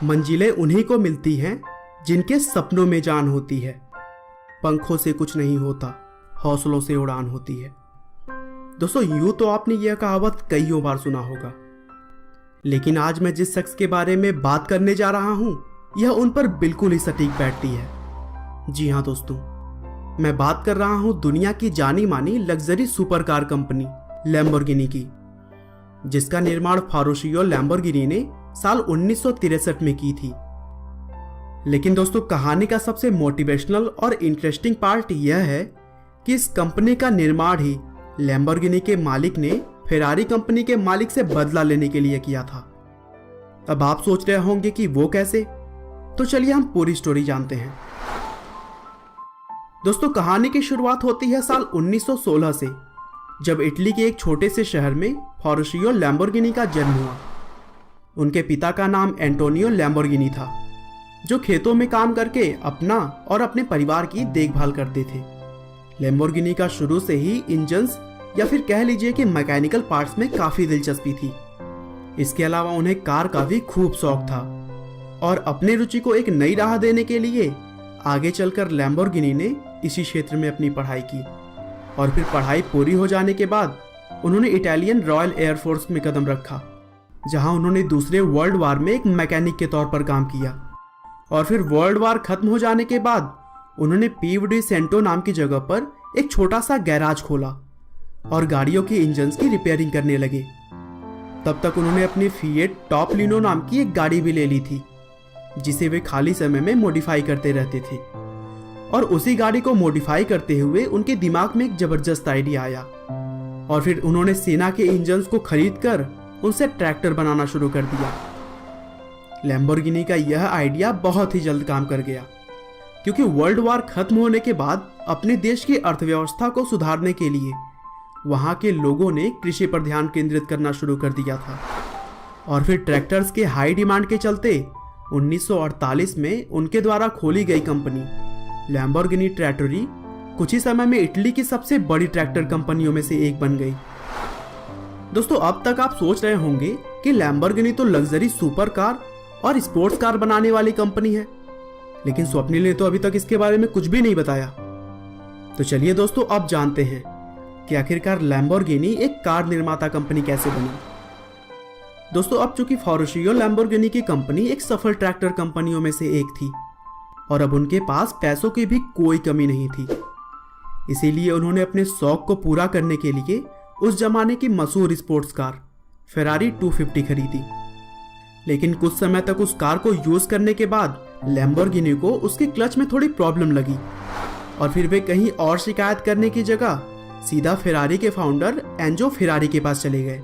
मंजिलें उन्हीं को मिलती हैं जिनके सपनों में जान होती है। पंखों से कुछ नहीं होता, हौसलों से उड़ान होती है। दोस्तों, यूं तो आपने यह कहावत कईयों बार सुना होगा, लेकिन आज मैं जिस शख्स के बारे में बात करने जा रहा हूं, यह उन पर बिल्कुल ही सटीक बैठती है। जी हाँ दोस्तों, मैं बात कर रहा हूं दुनिया की जानी मानी luxury super car company Lamborghini की, जिसका निर्माण फारुशियो लैम्बोर्गिनी ने साल 1963 में की थी। लेकिन दोस्तों, कहानी का सबसे मोटिवेशनल और इंटरेस्टिंग पार्ट यह है कि इस कंपनी का निर्माण ही लैम्बोर्गिनी के मालिक ने फेरारी कंपनी के मालिक से बदला लेने के लिए किया था। अब आप सोच रहे होंगे कि वो कैसे, तो चलिए हम पूरी स्टोरी जानते हैं। दोस्तों, कहानी की शुरुआत होती है साल 1916 से, जब इटली के एक छोटे से शहर में फारुशियो लैम्बोर्गिनी का जन्म हुआ। उनके पिता का नाम एंटोनियो लैम्बोर्गिनी था, जो खेतों में काम करके अपना और अपने परिवार की देखभाल करते थे। लैम्बोर्गिनी का शुरू से ही इंजन्स या फिर कह लीजिए कि मैकेनिकल पार्ट्स में काफी दिलचस्पी थी। इसके अलावा उन्हें कार का भी खूब शौक था और अपने रुचि को एक नई राह देने के लिए आगे चलकर लैम्बोर्गिनी ने इसी क्षेत्र में अपनी पढ़ाई की और फिर पढ़ाई पूरी हो जाने के बाद उन्होंने इटालियन रॉयल एयरफोर्स में कदम रखा, जहां उन्होंने दूसरे वर्ल्ड वार में एक मैकेनिक के तौर पर काम किया। और फिर वर्ल्ड वार खत्म हो जाने के बाद उन्होंने पीव डी सेंटो नाम की जगह पर एक छोटा सा गैराज खोला और गाड़ियों के इंजन्स की रिपेयरिंग करने लगे। तब तक उन्होंने अपनी फिएट टॉपलिनो नाम की एक गाड़ी भी ले ली थी, जिसे वे खाली समय में मॉडिफाई करते रहते थे। और उसी गाड़ी को मॉडिफाई करते हुए उनके दिमाग में एक जबरदस्त आइडिया आया और फिर उन्होंने सेना के इंजन्स को खरीदकर उनसे ट्रैक्टर बनाना शुरू कर दिया। लैम्बोर्गिनी का यह आइडिया बहुत ही जल्द काम कर गया, क्योंकि वर्ल्ड वार खत्म होने के बाद अपने देश की अर्थव्यवस्था को सुधारने के लिए वहां के लोगों ने कृषि पर ध्यान केंद्रित करना शुरू कर दिया था। और फिर ट्रैक्टर्स के हाई डिमांड के चलते 1948 में उनके द्वारा खोली गई कंपनी लैम्बोर्गिनी ट्रैक्टरी कुछ ही समय में इटली की सबसे बड़ी ट्रैक्टर कंपनियों में से एक बन गई। दोस्तों, अब तक आप सोच रहे होंगे कि लैम्बोर्गिनी तो लग्जरी सुपर कार और स्पोर्ट्स कार बनाने वाली कंपनी है, लेकिन स्वप्निल ने तो अभी तक इसके बारे में कुछ भी नहीं बताया। तो चलिए दोस्तों, अब जानते हैं कि आखिरकार लैम्बोर्गिनी एक कार निर्माता कंपनी कैसे बनी। दोस्तों, अब चूंकि फारुशियो लैम्बोर्गिनी की कंपनी एक सफल ट्रैक्टर कंपनियों में से एक थी और अब उनके पास पैसों की भी कोई कमी नहीं थी, इसीलिए उन्होंने अपने शौक को पूरा करने के लिए उस जमाने की मशहूर स्पोर्ट्स कार फेरारी 250 खरीदी। लेकिन कुछ समय तक उस कार को यूज करने के बाद लैम्बोर्गिनी को उसके क्लच में थोड़ी प्रॉब्लम लगी और फिर वे कहीं और शिकायत करने की जगह सीधा फेरारी के फाउंडर एंजो फेरारी के पास चले गए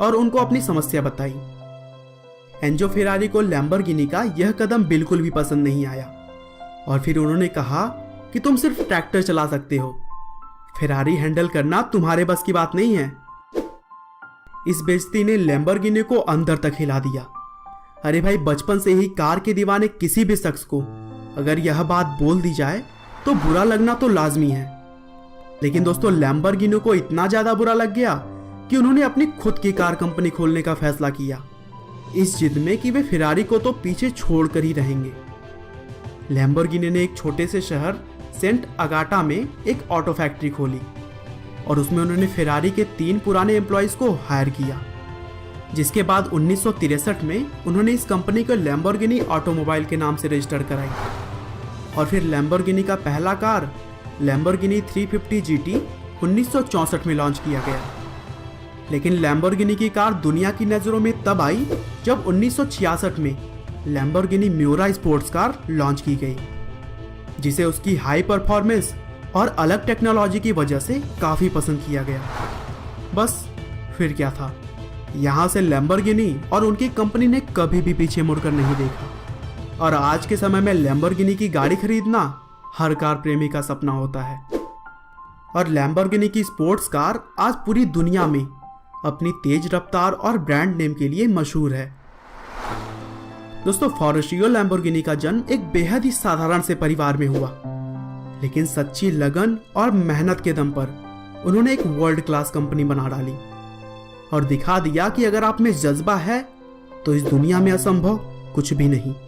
और उनको अपनी समस्या बताई। एंजो फेरारी को लैम्बोर्गिनी का यह कदम बिल्कुल भी पसंद नहीं आया और फिर उन्होंने कहा कि तुम सिर्फ ट्रैक्टर चला सकते हो, फेरारी हैंडल करना तुम्हारे बस की बात नहीं है। इस बेइज्जती ने लैम्बोर्गिनी को अंदर तक हिला दिया। अरे भाई, बचपन से ही कार के दीवाने किसी भी शख्स को अगर यह बात बोल दी जाए तो बुरा लगना तो लाजमी है। लेकिन दोस्तों, लैम्बोर्गिनी को इतना ज्यादा बुरा लग गया कि उन्होंने अपनी खुद की कार कंपनी खोलने का फैसला किया, इस जिद में कि वे फेरारी को तो पीछे छोड़कर ही रहेंगे। लैम्बोर्गिनी ने एक छोटे से शहर सेंट अगाटा में एक ऑटो फैक्ट्री खोली और उसमें उन्होंने फेरारी के 3 पुराने एम्प्लॉइज को हायर किया, जिसके बाद 1963 में उन्होंने इस कंपनी को लैम्बोर्गिनी ऑटोमोबाइल के नाम से रजिस्टर कराई। और फिर लैम्बोर्गिनी का पहला कार लैम्बोर्गिनी 350 GT 1964 में लॉन्च किया गया। लेकिन लैम्बोर्गिनी की कार दुनिया की नज़रों में तब आई जब 1966 में Lamborghini Miura sports car launch की गई, जिसे उसकी हाई परफॉर्मेंस और अलग टेक्नोलॉजी की वजह से काफ़ी पसंद किया गया। बस फिर क्या था, यहाँ से लैम्बोर्गिनी और उनकी कंपनी ने कभी भी पीछे मुड़कर नहीं देखा और आज के समय में लैम्बोर्गिनी की गाड़ी खरीदना हर कार प्रेमी का सपना होता है। और लैम्बोर्गिनी की स्पोर्ट्स कार आज पूरी दुनिया में अपनी तेज रफ्तार और ब्रांड नेम के लिए मशहूर है। दोस्तों, फारुशियो लैम्बोर्गिनी का जन्म एक बेहद ही साधारण से परिवार में हुआ, लेकिन सच्ची लगन और मेहनत के दम पर उन्होंने एक वर्ल्ड क्लास कंपनी बना डाली और दिखा दिया कि अगर आप में जज्बा है तो इस दुनिया में असंभव कुछ भी नहीं।